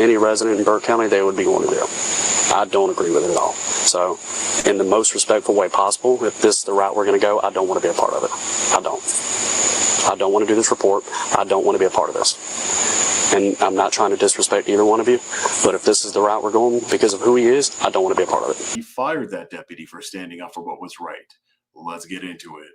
any resident in Burke County, they would be going to jail. I don't agree with it at all. So, in the most respectful way possible, if this is the route we're going to go, I don't want to be a part of it. I don't want to do this report. I don't want to be a part of this. And I'm not trying to disrespect either one of you, but if this is the route we're going because of who he is, I don't want to be a part of it. He fired that deputy for standing up for what was right. Let's get into it.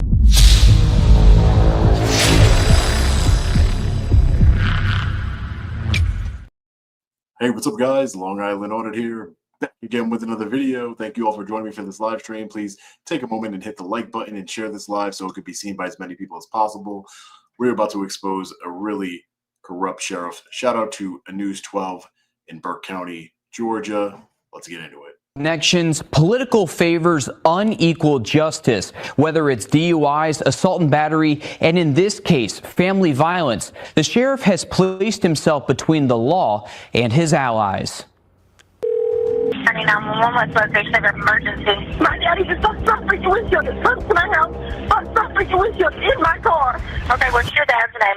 Hey, what's up, guys? Long Island Audit here. Back again with another video. Thank you all for joining me for this live stream. Please take a moment and hit the like button and share this live so it could be seen by as many people as possible. We're about to expose a really corrupt sheriff. Shout out to News 12 in Burke County, Georgia. Let's get into it. Connections, political favors, unequal justice, whether it's DUIs, assault and battery, and in this case, family violence. The sheriff has placed himself between the law and his allies. 911, what's location of emergency? My daddy just got stuck freaking windshield. It's close to my house. Got stuck freaking windshield in my car. Okay, what's your dad's name?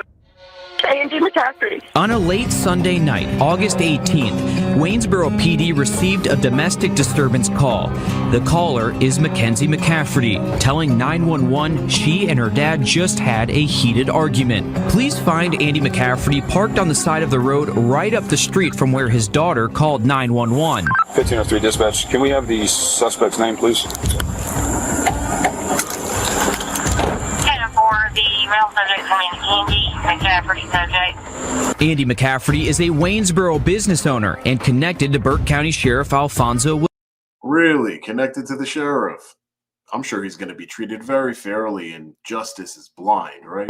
Andy McCaffrey. On a late Sunday night, August 18th, Waynesboro PD received a domestic disturbance call. The caller is Mackenzie McCaffrey, telling 911 she and her dad just had a heated argument. Please find Andy McCaffrey parked on the side of the road right up the street from where his daughter called 911. 1503 dispatch, can we have the suspect's name, please? Male subject coming Andy McCaffrey subject. Andy McCaffrey is a Waynesboro business owner and connected to Burke County Sheriff Alfonso Williams. Really? Connected to the sheriff? I'm sure he's going to be treated very fairly, and justice is blind, right?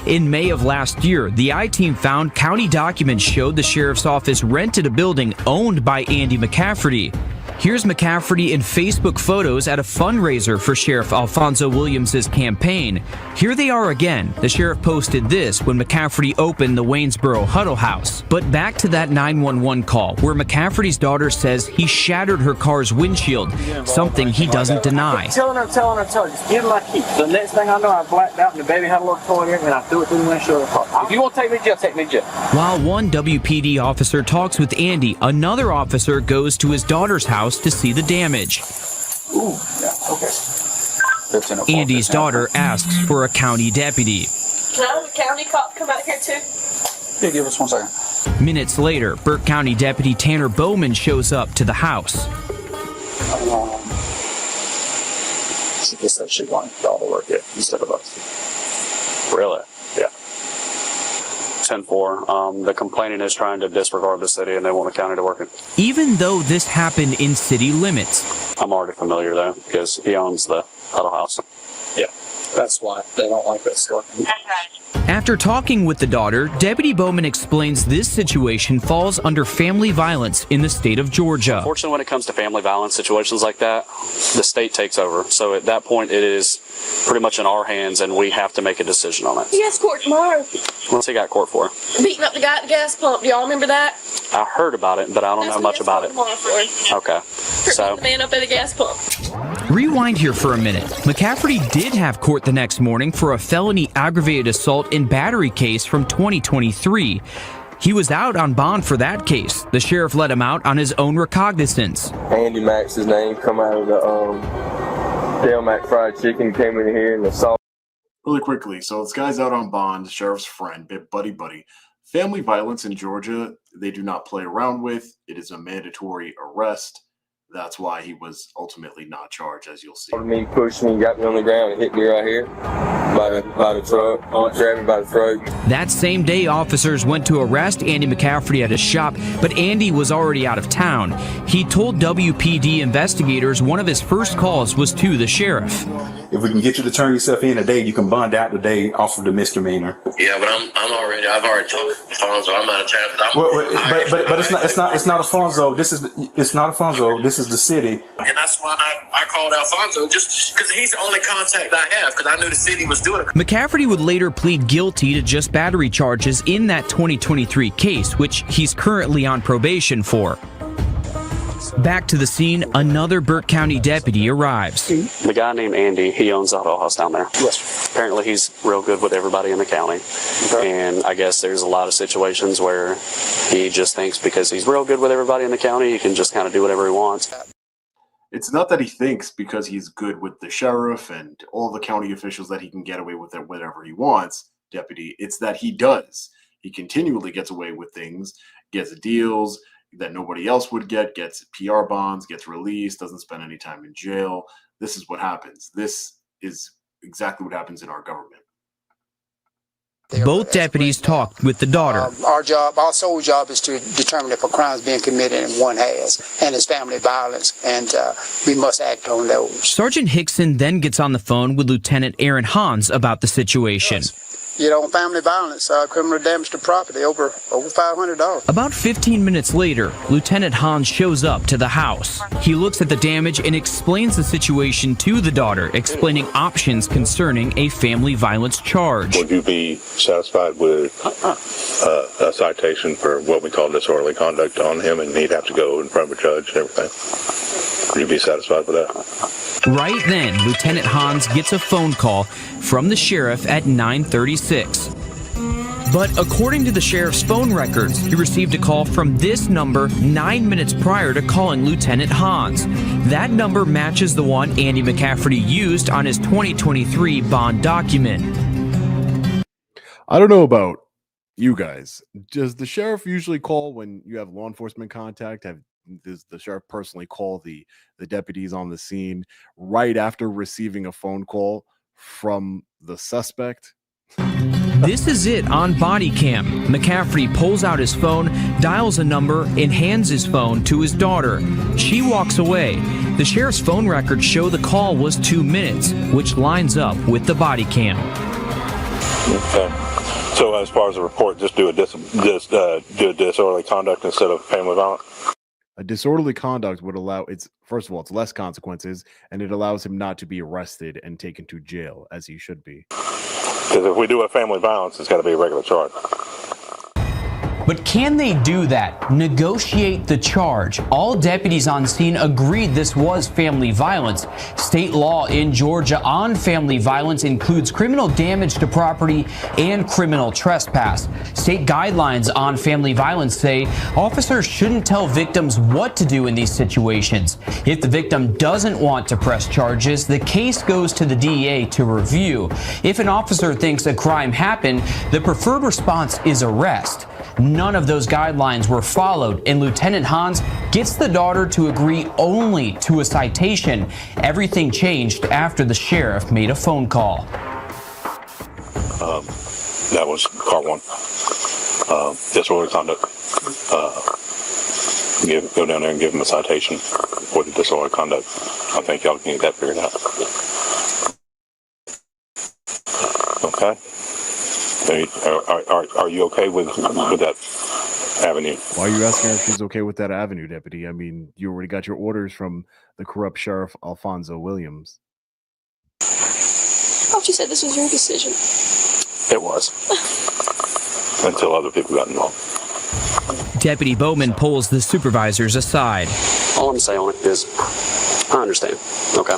In May of last year, the I-Team found county documents showed the sheriff's office rented a building owned by Andy McCaffrey. Here's McCaffrey in Facebook photos at a fundraiser for Sheriff Alfonso Williams' campaign. Here they are again. The sheriff posted this when McCaffrey opened the Waynesboro Huddle House. But back to that 911 call where McCaffrey's daughter says he shattered her car's windshield, something he doesn't deny. Telling her, just give her my key. The next thing I know, I blacked out and the baby had a little toy in it and I threw it through the windshield of the car. If you want to take me to jail, take me to jail. While one WPD officer talks with Andy, another officer goes to his daughter's house to see the damage. Ooh, yeah, okay. Andy's daughter asks for a county deputy. Can I have a county cop come out here too? Yeah, give us 1 second. Minutes later, Burke County Deputy Tanner Bowman shows up to the house. She just said she wanted all the work instead of us. Really? Yeah. 10-4. The complaining is trying to disregard the city and they want the county to work it. Even though this happened in city limits. I'm already familiar though, because he owns the Huddle House. Yeah, that's why they don't like us working. After talking with the daughter, Deputy Bowman explains this situation falls under family violence in the state of Georgia. Unfortunately, when it comes to family violence situations like that, the state takes over. So at that point, it is pretty much in our hands, and we have to make a decision on it. He has court tomorrow. What's he got court for? Beating up the guy at the gas pump. Do y'all remember that? I heard about it, but I don't know much about it. Okay. So the man up at the gas pump. Rewind here for a minute. McCaffrey did have court the next morning for a felony aggravated assault and battery case from 2023. He was out on bond for that case. The sheriff let him out on his own recognizance. Andy Mack's his name, come out of the Dale Mac fried chicken, came in here and assaulted. Really quickly, so this guy's out on bond, sheriff's friend, buddy. Family violence in Georgia, they do not play around with. It is a mandatory arrest. That's why he was ultimately not charged, as you'll see. He pushed me, got me on the ground, and hit me right here by the throat, grabbed me by the throat. That same day, officers went to arrest Andy McCaffrey at his shop, but Andy was already out of town. He told WPD investigators one of his first calls was to the sheriff. If we can get you to turn yourself in today, you can bond out today off of the misdemeanor. Yeah, but I've already told Alfonso I'm out of town. But it's not Alfonso. It's not Alfonso. This is the city. And that's why I called Alfonso, just because he's the only contact I have, because I knew the city was doing it. McCaffrey would later plead guilty to just battery charges in that 2023 case, which he's currently on probation for. Back to the scene, another Burke County deputy arrives. The guy named Andy, he owns the hotel house down there. Yes. Apparently he's real good with everybody in the county. And I guess there's a lot of situations where he just thinks because he's real good with everybody in the county, he can just kind of do whatever he wants. It's not that he thinks because he's good with the sheriff and all the county officials that he can get away with it whatever he wants, deputy. It's that he does. He continually gets away with things, gets deals that nobody else would get, gets PR bonds, gets released, doesn't spend any time in jail. This is what happens. This is exactly what happens in our government. Both deputies talked with the daughter. Our sole job is to determine if a crime is being committed and one has, and it's family violence, and we must act on those. Sergeant Hickson then gets on the phone with Lieutenant Aaron Hans about the situation. You know, family violence, criminal damage to property, over $500. About 15 minutes later, Lieutenant Hans shows up to the house. He looks at the damage and explains the situation to the daughter, explaining options concerning a family violence charge. Would you be satisfied with a citation for what we call disorderly conduct on him, and he'd have to go in front of a judge and everything? Would you be satisfied with that? Right then, Lieutenant Hans gets a phone call from the sheriff at 9:36. But according to the sheriff's phone records, he received a call from this number 9 minutes prior to calling Lieutenant Hans. That number matches the one Andy McCafferty used on his 2023 bond document. I don't know about you guys. Does the sheriff usually call when you have law enforcement contact? Does the sheriff personally call the deputies on the scene right after receiving a phone call from the suspect? This is it on body cam. McCafferty pulls out his phone, dials a number, and hands his phone to his daughter. She walks away. The sheriff's phone records show the call was 2 minutes, which lines up with the body cam. Okay. So as far as the report, just do a disorderly conduct instead of family violence? A disorderly conduct would allow first of all, it's less consequences, and it allows him not to be arrested and taken to jail as he should be. Because if we do a family violence, it's got to be a regular charge. But can they do that? Negotiate the charge? All deputies on scene agreed this was family violence. State law in Georgia on family violence includes criminal damage to property and criminal trespass. State guidelines on family violence say officers shouldn't tell victims what to do in these situations. If the victim doesn't want to press charges, the case goes to the DA to review. If an officer thinks a crime happened, the preferred response is arrest. None of those guidelines were followed, and Lieutenant Hans gets the daughter to agree only to a citation. Everything changed after the sheriff made a phone call. That was car one. Disorderly conduct. Go down there and give him a citation for the disorderly conduct. I think y'all can get that figured out. Okay. Are you okay with that avenue? Why are you asking her if she's okay with that avenue, deputy? I mean, you already got your orders from the corrupt sheriff Alfonso Williams. I thought you said this was your decision. It was. Until other people got involved. Deputy Bowman pulls the supervisors aside. All I'm saying on it is, I understand. Okay.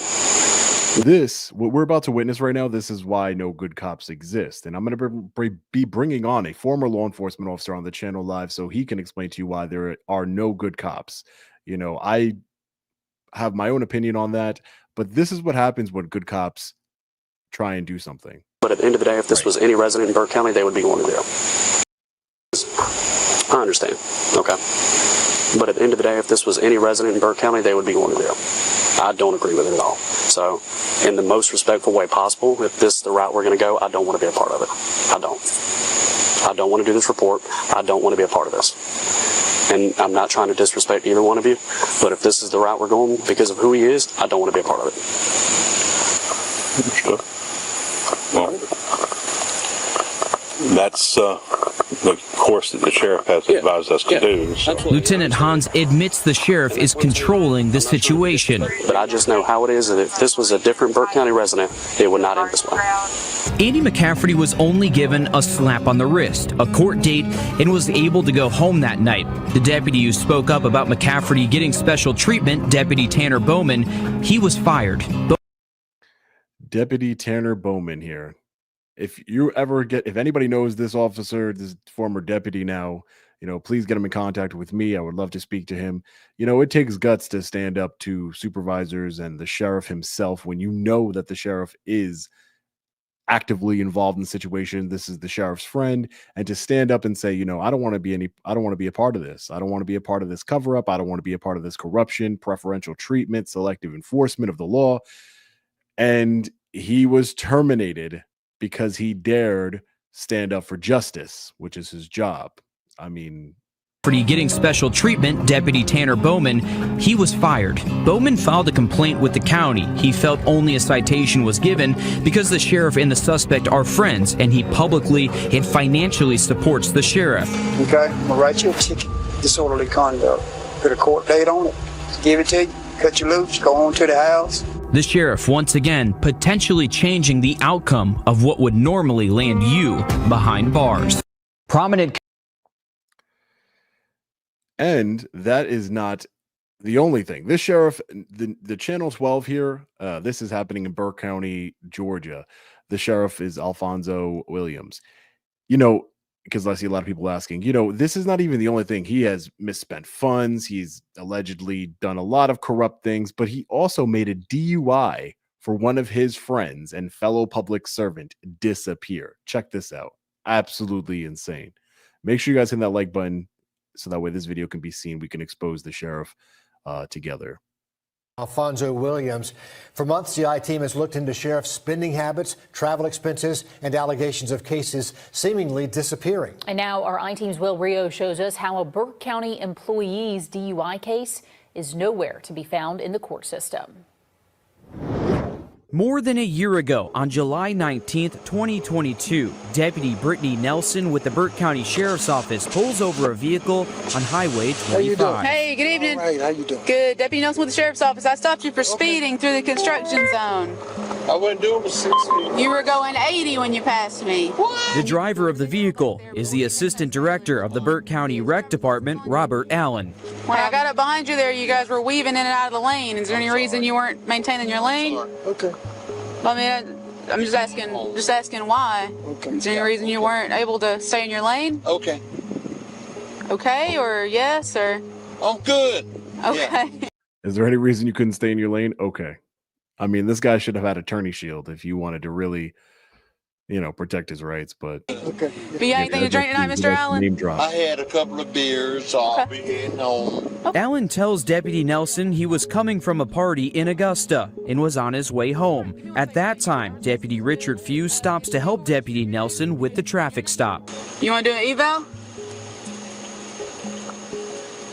What we're about to witness right now, this is why no good cops exist. And I'm going to be bringing on a former law enforcement officer on the channel live so he can explain to you why there are no good cops. You know, I have my own opinion on that, but this is what happens when good cops try and do something. But at the end of the day, if this was any resident in Burke County, they would be going to jail. I understand. Okay. But at the end of the day, if this was any resident in Burke County, they would be going to jail. I don't agree with it at all. So, in the most respectful way possible, if this is the route we're going to go, I don't want to be a part of it. I don't want to do this report. I don't want to be a part of this. And I'm not trying to disrespect either one of you, but if this is the route we're going because of who he is, I don't want to be a part of it. Understood. Well, that's the course that the sheriff has advised us to do. So. Lieutenant Hans admits the sheriff is controlling the situation. But I just know how it is, that if this was a different Burke County resident, it would not end this way. Andy McCafferty was only given a slap on the wrist, a court date, and was able to go home that night. The deputy who spoke up about McCafferty getting special treatment, Deputy Tanner Bowman, he was fired. Deputy Tanner Bowman here. If anybody knows this officer, this former deputy now, please get him in contact with me. I would love to speak to him. It takes guts to stand up to supervisors and the sheriff himself when you know that the sheriff is actively involved in the situation. This is the sheriff's friend, and to stand up and say, I don't want to be a part of this. I don't want to be a part of this cover up. I don't want to be a part of this corruption, preferential treatment, selective enforcement of the law. And he was terminated because he dared stand up for justice, which is his job. I mean, For getting special treatment, Deputy Tanner Bowman, he was fired. Bowman filed a complaint with the county. He felt only a citation was given because the sheriff and the suspect are friends, and he publicly and financially supports the sheriff. Okay, I'm gonna write you a ticket, disorderly conduct. Put a court date on it, give it to you, cut you loose, go on to the house. The sheriff, once again, potentially changing the outcome of what would normally land you behind bars. Prominent. And that is not the only thing. This sheriff, the Channel 12 here, this is happening in Burke County, Georgia. The sheriff is Alfonso Williams. Because I see a lot of people asking, this is not even the only thing. He has misspent funds. He's allegedly done a lot of corrupt things, but he also made a DUI for one of his friends and fellow public servant disappear. Check this out. Absolutely insane. Make sure you guys hit that like button so that way this video can be seen. We can expose the sheriff together. Alfonso Williams. For months, the I-team has looked into sheriff's spending habits, travel expenses, and allegations of cases seemingly disappearing. And now our I-team's Will Rio shows us how a Burke County employee's DUI case is nowhere to be found in the court system. More than a year ago, on July 19th, 2022, Deputy Brittany Nelson with the Burke County Sheriff's Office pulls over a vehicle on Highway 25. How you doing? Hey, good evening. All right, how you doing? Good. Deputy Nelson with the Sheriff's Office. I stopped you for speeding through the construction zone. I wasn't doing but 60. You were going 80 when you passed me. What? The driver of the vehicle is the Assistant Director of the Burke County Rec Department, Robert Allen. When I got up behind you there, you guys were weaving in and out of the lane. Is there any reason you weren't maintaining your lane? Okay. I mean, I'm just asking why. Okay. Is there any reason you weren't able to stay in your lane? Okay. Okay, or yes, or? I'm good. Okay. Yeah. Is there any reason you couldn't stay in your lane? Okay. I mean, this guy should have had attorney shield if you wanted to really, protect his rights, but. Okay. But you got anything to drink tonight, Mr. Allen? Name drop. I had a couple of beers, so I'll be heading home. Allen tells Deputy Nelson he was coming from a party in Augusta and was on his way home. At that time, Deputy Richard Fuse stops to help Deputy Nelson with the traffic stop. You want to do an eval?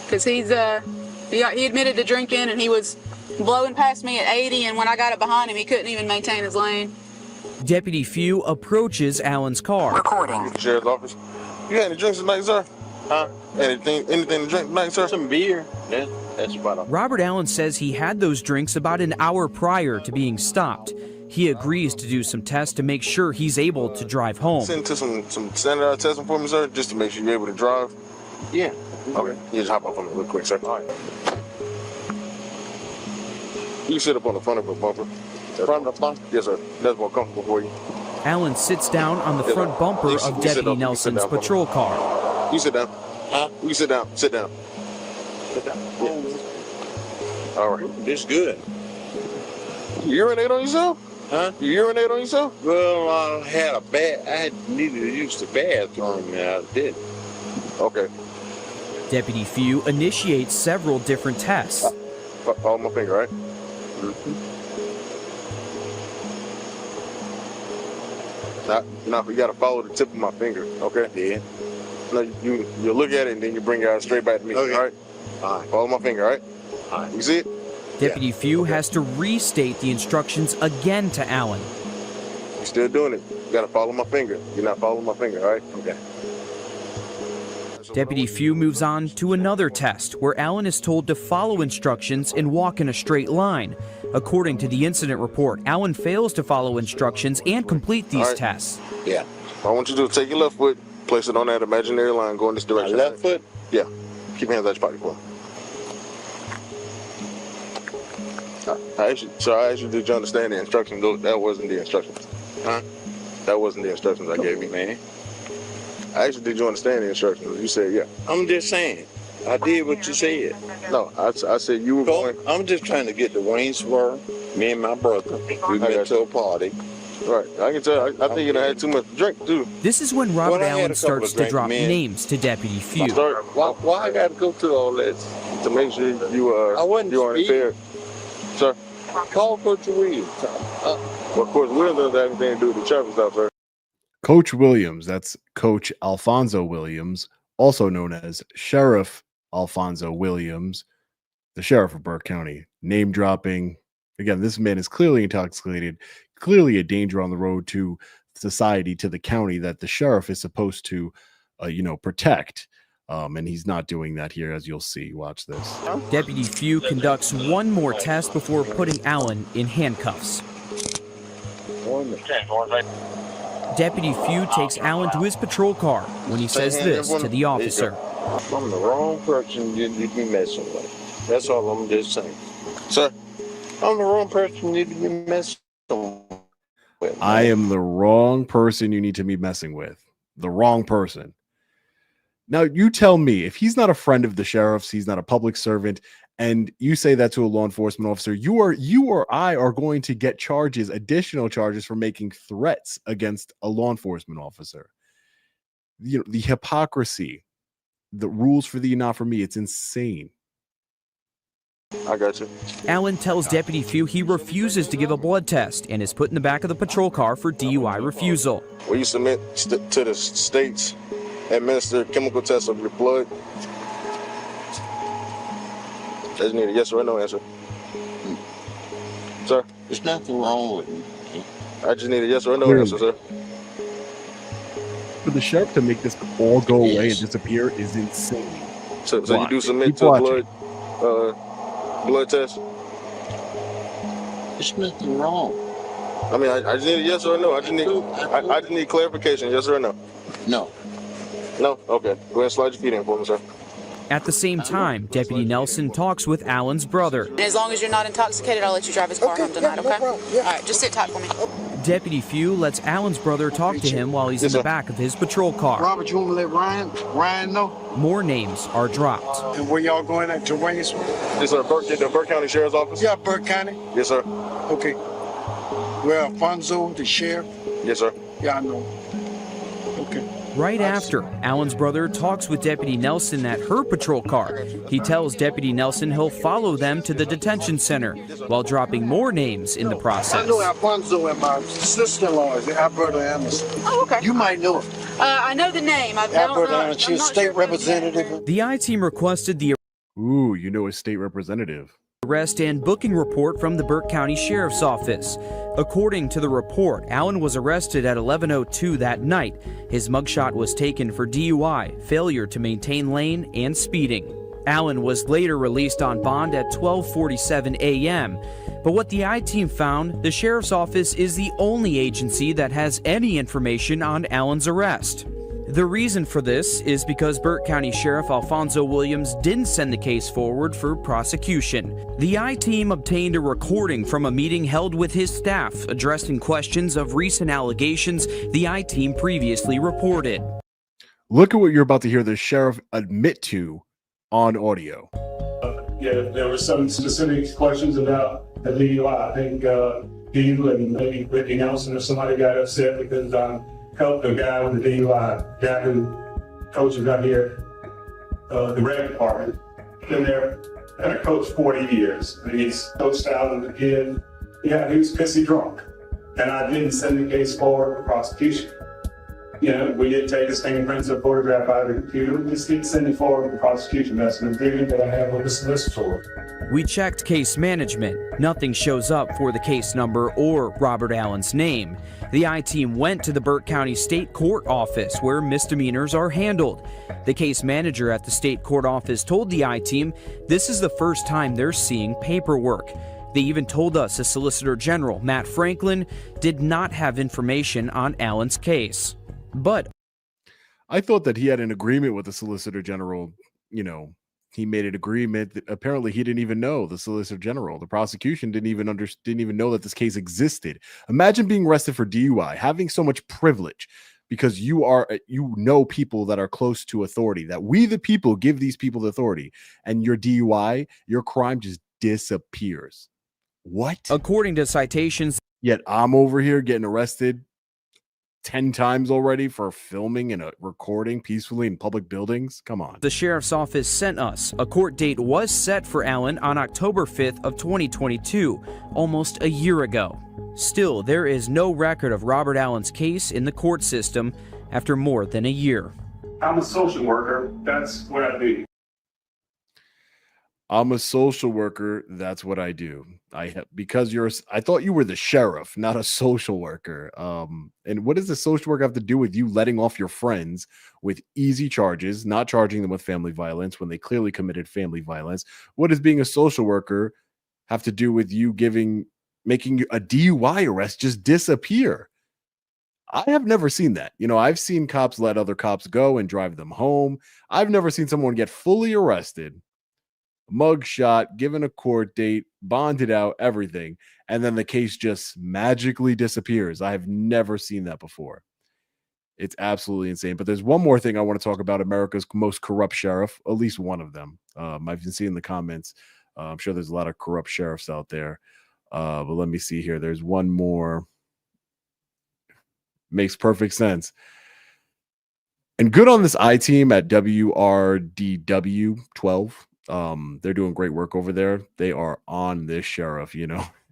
Because he admitted to drinking and he was blowing past me at 80, and when I got up behind him, he couldn't even maintain his lane. Deputy Few approaches Allen's car. Recording. Sheriff's office. You had any drinks tonight, sir? Huh? Anything to drink tonight, sir? Some beer. Yeah, that's about all. Robert Allen says he had those drinks about an hour prior to being stopped. He agrees to do some tests to make sure he's able to drive home. Send to some standardized testing for me, sir, just to make sure you're able to drive. Yeah. Okay. You just hop up on me real quick, sir. All right. You can sit up on the front of the bumper. Front of the bumper? Yes, sir. That's more comfortable for you. Allen sits down on the front bumper of Deputy Nelson's patrol car. You sit down. Huh? You sit down. Sit down. Sit down. Yeah. All right. This is good. You urinate on yourself? Huh? You urinate on yourself? Well, I needed to use the bathroom and I didn't. Okay. Deputy Few initiates several different tests. Follow my finger, right? Now you gotta follow the tip of my finger, okay? Yeah. No, you look at it and then you bring it out straight back to me, okay. All right? All right. Follow my finger, all right? All right. You see it? Deputy Few has to restate the instructions again to Allen. You're still doing it. You gotta follow my finger. You're not following my finger, all right? Okay. Deputy Few moves on to another test where Allen is told to follow instructions and walk in a straight line. According to the incident report, Allen fails to follow instructions and complete these tests. Yeah. I want you to take your left foot, place it on that imaginary line, go in this direction. My left foot? Yeah. Keep your hands out your pocket for me. I asked you, did you understand the instructions? That wasn't the instructions. Huh? That wasn't the instructions I gave you, man. I asked you, did you understand the instructions? You said, yeah. I'm just saying. I did what you said. No, I said you were going. I'm just trying to get to Waynesboro. Me and my brother. We went to a party. Right. I can tell. I think you done had too much to drink, too. This is when Robert Allen starts to drop names to Deputy Few. Why I got to go through all that? To make sure you aren't fair. Sir? Call Coach Williams. Well, of course, Williams doesn't have anything to do with the traffic stop, sir. Coach Williams, that's Coach Alfonso Williams, also known as Sheriff Alfonso Williams, the sheriff of Burke County. Name dropping. Again, this man is clearly intoxicated, clearly a danger on the road to society, to the county that the sheriff is supposed to, protect. And he's not doing that here, as you'll see. Watch this. Deputy Few conducts one more test before putting Allen in handcuffs. Deputy Few takes Allen to his patrol car when he says this to the officer. I'm the wrong person you need to be messing with. That's all I'm just saying. Sir? I'm the wrong person you need to be messing with. I am the wrong person you need to be messing with. The wrong person. Now, you tell me, if he's not a friend of the sheriff's, he's not a public servant, and you say that to a law enforcement officer, you or I are going to get charges, additional charges for making threats against a law enforcement officer. The hypocrisy, the rules for thee, not for me, it's insane. I got you. Allen tells Deputy Few he refuses to give a blood test and is put in the back of the patrol car for DUI refusal. Will you submit to the state's administered chemical tests of your blood? I just need a yes or no answer. Sir? There's nothing wrong with me. I just need a yes or no answer, sir. For the sheriff to make this all go away and disappear is insane. So you do submit to a blood test? There's nothing wrong. I mean, I just need a yes or no. I just need clarification, yes or no. No. No? Okay. Go ahead and slide your feet in for me, sir. At the same time, Deputy Nelson talks with Allen's brother. And as long as you're not intoxicated, I'll let you drive his car home tonight, okay? All right, just sit tight for me. Deputy Few lets Allen's brother talk to him while he's in the back of his patrol car. Robert, you want me to let Ryan know? More names are dropped. And where y'all going at, to Waynesboro? Yes, sir. The Burke County Sheriff's Office? Yeah, Burke County. Yes, sir. Okay. Well, Alfonso, the sheriff? Yes, sir. Yeah, I know. Okay. Right after, Allen's brother talks with Deputy Nelson at her patrol car. He tells Deputy Nelson he'll follow them to the detention center while dropping more names in the process. I know Alfonso and my sister-in-law is Alberta Anderson. Oh, okay. You might know her. I know the name. Alberta Anderson, she's state representative. The I-team requested the a state representative. Arrest and booking report from the Burke County Sheriff's Office. According to the report, Allen was arrested at 11:02 that night. His mugshot was taken for DUI, failure to maintain lane, and speeding. Allen was later released on bond at 12:47 a.m. But what the I-team found, the Sheriff's Office is the only agency that has any information on Allen's arrest. The reason for this is because Burke County Sheriff Alfonso Williams didn't send the case forward for prosecution. The I-team obtained a recording from a meeting held with his staff addressing questions of recent allegations the I-team previously reported. Look at what you're about to hear the sheriff admit to on audio. Yeah, there were some specific questions about the DUI. I think you and maybe Brittany Nelson or somebody got upset because helped the guy with the DUI, guy who coaches out here, the rec department. Been there, kind of coached 40 years. And he's coached out as a kid. Yeah, he was pissy drunk. And I didn't send the case forward for prosecution. we didn't take his fingerprints or photograph out of the computer. We just didn't send it forward to the prosecution. That's an agreement that I have with the solicitor. We checked case management. Nothing shows up for the case number or Robert Allen's name. The I-team went to the Burt County State Court office where misdemeanors are handled. The case manager at the state court office told the I-team this is the first time they're seeing paperwork. They even told us the Solicitor General, Matt Franklin, did not have information on Allen's case. But I thought that he had an agreement with the Solicitor General. He made an agreement that apparently he didn't even know. The Solicitor General, the prosecution didn't even know that this case existed. Imagine being arrested for DUI, having so much privilege because you know people that are close to authority, that we the people give these people the authority, and your DUI, your crime just disappears. What? According to citations, yet I'm over here getting arrested 10 times already for filming and recording peacefully in public buildings. Come on. The sheriff's office sent us. A court date was set for Allen on October 5th of 2022, almost a year ago. Still, there is no record of Robert Allen's case in the court system after more than a year. I'm a social worker. That's what I do. I'm a social worker. That's what I do. I thought you were the sheriff, not a social worker. And what does the social worker have to do with you letting off your friends with easy charges, not charging them with family violence when they clearly committed family violence? What does being a social worker have to do with you making a DUI arrest just disappear? I have never seen that. I've seen cops let other cops go and drive them home. I've never seen someone get fully arrested, mugshot, given a court date, bonded out, everything, and then the case just magically disappears. I have never seen that before. It's absolutely insane. But there's one more thing I want to talk about: America's most corrupt sheriff, at least one of them. I've been seeing the comments. I'm sure there's a lot of corrupt sheriffs out there. But let me see here. There's one more. Makes perfect sense. And good on this I-team at WRDW 12. They're doing great work over there. They are on this sheriff,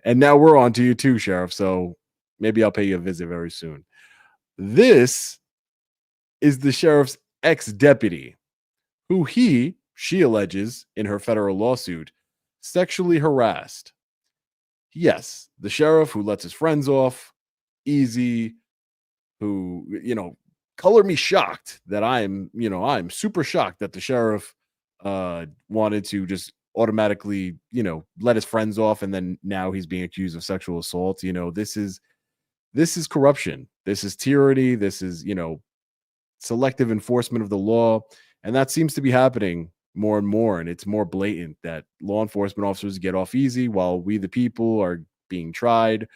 and now we're on to you too, sheriff. So maybe I'll pay you a visit very soon. This is the sheriff's ex-deputy who she alleges in her federal lawsuit sexually harassed. Yes, the sheriff who lets his friends off easy, who, color me shocked that I'm super shocked that the sheriff wanted to just automatically, let his friends off, and then now he's being accused of sexual assault. This is corruption. This is tyranny. This is, selective enforcement of the law. And that seems to be happening more and more. And it's more blatant that law enforcement officers get off easy while we, the people, are being tried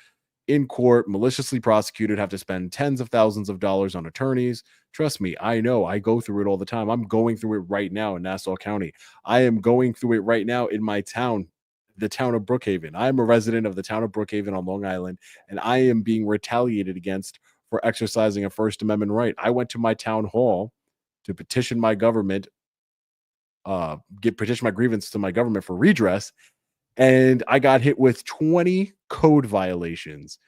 in court, maliciously prosecuted, have to spend tens of thousands of dollars on attorneys. Trust me, I know. I go through it all the time. I'm going through it right now in Nassau County. I am going through it right now in my town, the town of Brookhaven. I am a resident of the town of Brookhaven on Long Island, and I am being retaliated against for exercising a First Amendment right. I went to my town hall to petition my government, petition my grievance to my government for redress, and I got hit with 20 code violations.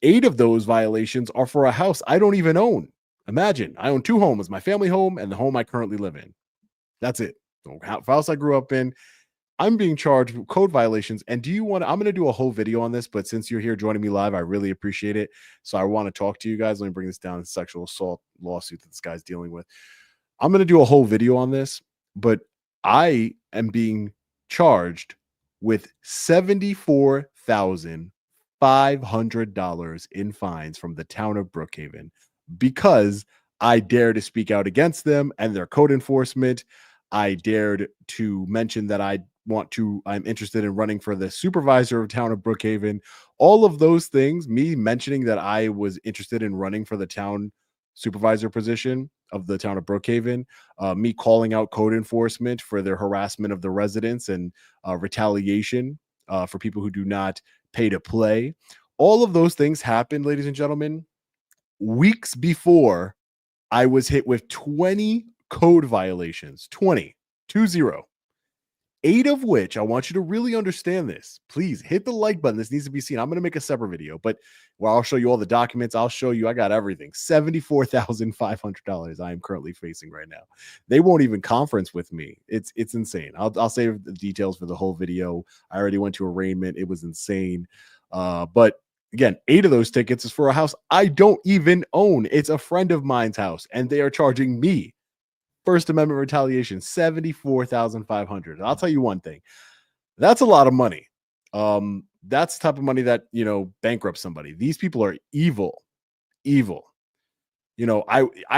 8 of those violations are for a house I don't even own. Imagine, I own 2 homes, my family home and the home I currently live in. That's it. The house I grew up in. I'm being charged with code violations. And I'm going to do a whole video on this, but since you're here joining me live, I really appreciate it. So I want to talk to you guys. Let me bring this down. Sexual assault lawsuit that this guy's dealing with. I'm going to do a whole video on this, but I am being charged with $74,500 in fines from the town of Brookhaven because I dare to speak out against them and their code enforcement. I dared to mention that I'm interested in running for the supervisor of town of Brookhaven. All of those things, me mentioning that I was interested in running for the town supervisor position of the town of Brookhaven, me calling out code enforcement for their harassment of the residents and retaliation for people who do not pay to play. All of those things happened, ladies and gentlemen, weeks before I was hit with 20 code violations, 20. 8 of which, I want you to really understand this. Please hit the like button. This needs to be seen. I'm going to make a separate video, but where I'll show you all the documents. I'll show you, I got everything. $74,500 I am currently facing right now. They won't even conference with me. It's insane. I'll save the details for the whole video. I already went to arraignment. It was insane. But again, 8 of those tickets is for a house I don't even own. It's a friend of mine's house, and they are charging me First Amendment retaliation, $74,500. I'll tell you one thing. That's a lot of money. That's the type of money that, bankrupts somebody. These people are evil. I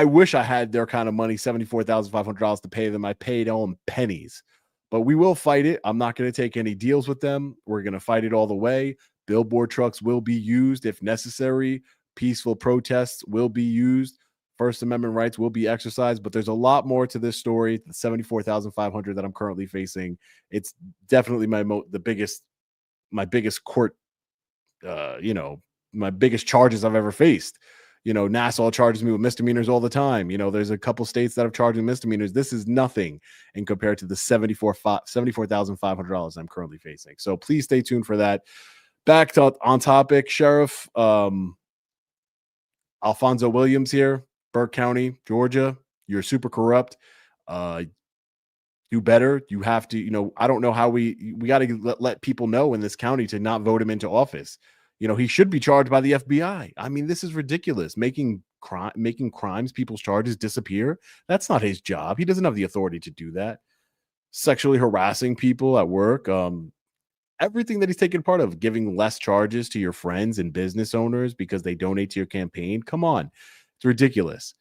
wish I had their kind of money, $74,500 to pay them. I paid them pennies, but we will fight it. I'm not going to take any deals with them. We're going to fight it all the way. Billboard trucks will be used if necessary. Peaceful protests will be used. First Amendment rights will be exercised, but there's a lot more to this story. The $74,500 that I'm currently facing, it's definitely my biggest court, my biggest charges I've ever faced. Nassau charges me with misdemeanors all the time. There's a couple states that have charged me misdemeanors. This is nothing in compared to the $74,500 I'm currently facing. So please stay tuned for that. Back to on topic, Sheriff Alfonso Williams here. Burke County, Georgia, you're super corrupt. Do better. You have to, I don't know how we got to let people know in this county to not vote him into office. He should be charged by the FBI. I mean, this is ridiculous. Making crimes, people's charges disappear. That's not his job. He doesn't have the authority to do that. Sexually harassing people at work. Everything that he's taken part of, giving less charges to your friends and business owners because they donate to your campaign. Come on. It's ridiculous.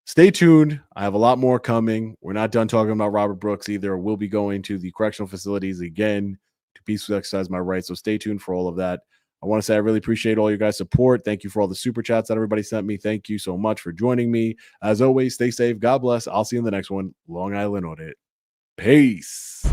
Stay tuned. I have a lot more coming. We're not done talking about Robert Brooks either. We'll be going to the correctional facilities again to peacefully exercise my rights. So stay tuned for all of that. I want to say I really appreciate all you guys' support. Thank you for all the super chats that everybody sent me. Thank you so much for joining me. As always, stay safe. God bless. I'll see you in the next one. Long Island Audit. Peace.